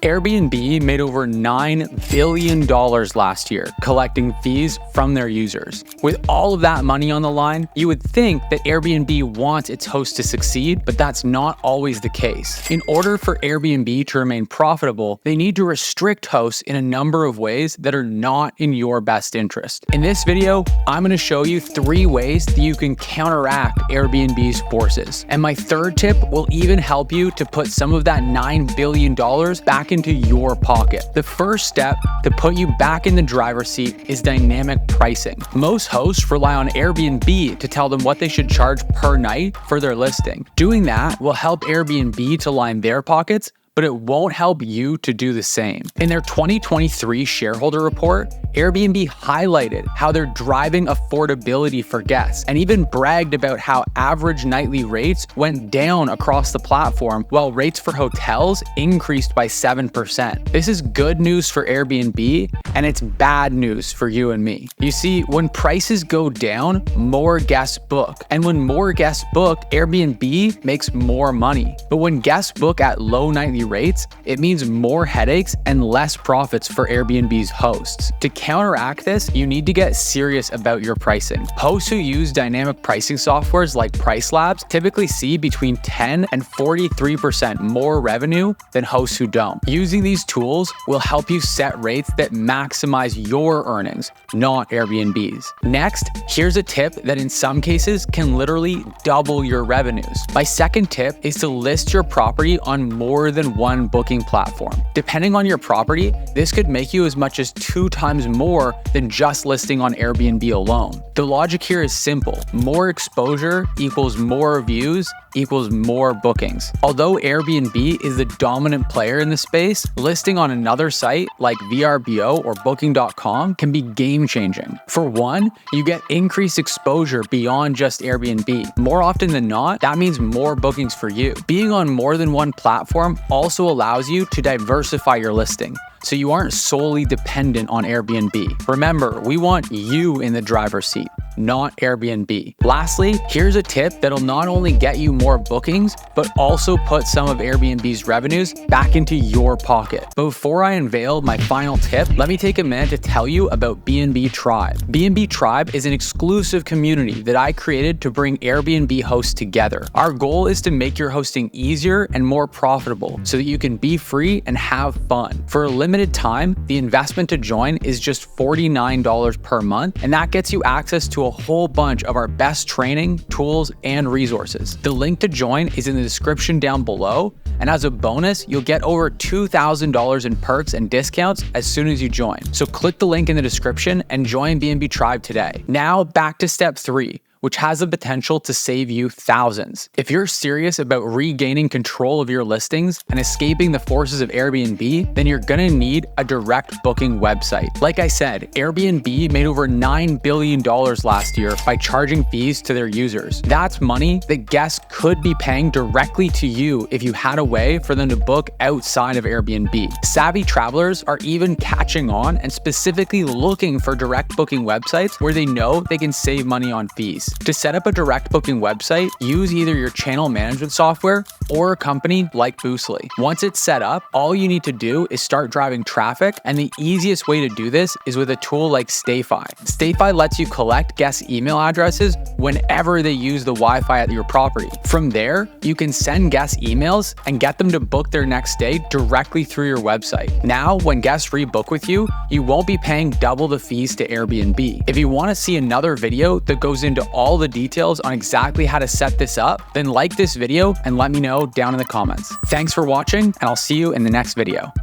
Airbnb made over $9 billion last year collecting fees from their users. With all of that money on the line, you would think that Airbnb wants its hosts to succeed, but that's not always the case. In order for Airbnb to remain profitable, they need to restrict hosts in a number of ways that are not in your best interest. In this video, I'm going to show you 3 ways that you can counteract Airbnb's forces. And my third tip will even help you to put some of that $9 billion back into your pocket. The first step to put you back in the driver's seat is dynamic pricing. Most hosts rely on Airbnb to tell them what they should charge per night for their listing. Doing that will help Airbnb to line their pockets, but it won't help you to do the same. In their 2023 shareholder report, Airbnb highlighted how they're driving affordability for guests and even bragged about how average nightly rates went down across the platform while rates for hotels increased by 7%. This is good news for Airbnb and it's bad news for you and me. You see, when prices go down, more guests book. And when more guests book, Airbnb makes more money. But when guests book at low nightly rates, it means more headaches and less profits for Airbnb's hosts. To counteract this, you need to get serious about your pricing. Hosts who use dynamic pricing softwares like PriceLabs typically see between 10 and 43% more revenue than hosts who don't. Using these tools will help you set rates that maximize your earnings, not Airbnb's. Next, here's a tip that in some cases can literally double your revenues. My second tip is to list your property on more than one booking platform. Depending on your property, this could make you as much as 2 times more than just listing on Airbnb alone. The logic here is simple. More exposure equals more reviews equals more bookings. Although Airbnb is the dominant player in the space, listing on another site like VRBO or Booking.com can be game-changing. For one, you get increased exposure beyond just Airbnb. More often than not, that means more bookings for you. Being on more than one platform also allows you to diversify your listing, so you aren't solely dependent on Airbnb. Remember, we want you in the driver's seat, not Airbnb. Lastly, here's a tip that'll not only get you more bookings, but also put some of Airbnb's revenues back into your pocket. But before I unveil my final tip, let me take a minute to tell you about B&B Tribe. B&B Tribe is an exclusive community that I created to bring Airbnb hosts together. Our goal is to make your hosting easier and more profitable so that you can be free and have fun. For a limited time, the investment to join is just $49 per month, and that gets you access to a whole bunch of our best training, tools, and resources. The link to join is in the description down below, and as a bonus, you'll get over $2,000 in perks and discounts as soon as you join. So click the link in the description and join B&B Tribe today. Now back to step 3, which has the potential to save you thousands. If you're serious about regaining control of your listings and escaping the forces of Airbnb, then you're gonna need a direct booking website. Like I said, Airbnb made over $9 billion last year by charging fees to their users. That's money that guests could be paying directly to you if you had a way for them to book outside of Airbnb. Savvy travelers are even catching on and specifically looking for direct booking websites where they know they can save money on fees. To set up a direct booking website, use either your channel management software or a company like Boostly. Once it's set up, all you need to do is start driving traffic, and the easiest way to do this is with a tool like StayFi. StayFi lets you collect guest email addresses whenever they use the Wi-Fi at your property. From there, you can send guests emails and get them to book their next stay directly through your website. Now, when guests rebook with you, you won't be paying double the fees to Airbnb. If you want to see another video that goes into all the details on exactly how to set this up, then like this video and let me know down in the comments. Thanks for watching, and I'll see you in the next video.